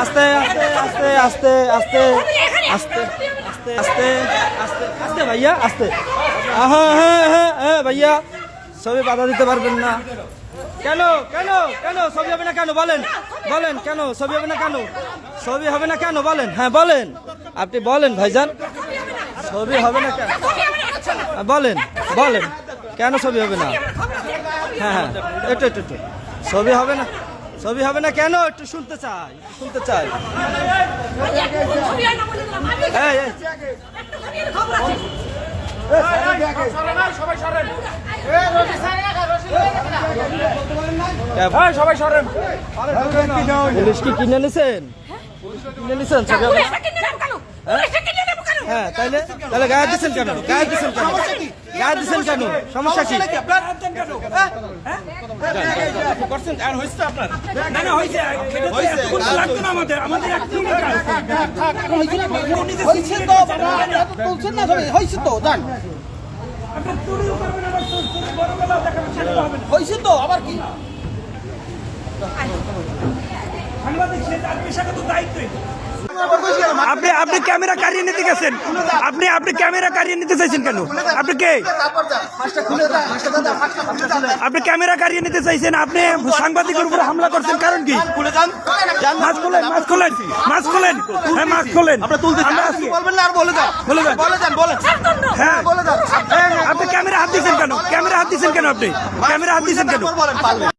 আস্তে আস্তে আস্তে আস্তে আস্তে আস্তে আস্তে আস্তে আস্তে ভাইয়া আস্তে। হ্যাঁ হ্যাঁ হ্যাঁ হ্যাঁ ভাইয়া, ছবি বাধা দিতে পারবেন না কেন? কেন কেন ছবি হবে না কেন বলেন? বলেন কেন ছবি হবে না কেন? ছবি হবে না কেন বলেন? হ্যাঁ বলেন, আপনি বলেন ভাইজান, ছবি হবে না কেন বলেন? বলেন কেন ছবি হবে না? হ্যাঁ হ্যাঁ একটু একটু একটু ছবি হবে না, ছবি হবে না কেন? একটু শুনতে চাই, শুনতে চাই। সবাই সরেন। পুলিশ কি কিনে নিছেন? কিনে নিছেন ছবি হবে না? হ্যাঁ তাইলে তাহলে গায়ে দিচ্ছেন কেন? গায়ে দিচ্ছেন কেন? গায়ে দিচ্ছেন কেন? সমস্যা কি? আবার কি আপনি আপনি ক্যামেরা কারিয়ে নিতে গেছেন, আপনি আপনি ক্যামেরা কারিয়ে নিতে চাইছেন কেন? আপনি কে? আপনি ক্যামেরা কারিয়ে নিতে চাইছেন, আপনি সাংবাদিকের উপরে হামলা করছেন, কারণ কি? মাছ খোলেন, মাছ খোলেন, মাছ খোলেন, হ্যাঁ মাছ খোলেন। হ্যাঁ আপনি ক্যামেরা হাত দিয়েছেন কেন? ক্যামেরা হাত দিয়েছেন কেন? আপনি ক্যামেরা হাত দিয়েছেন কেন?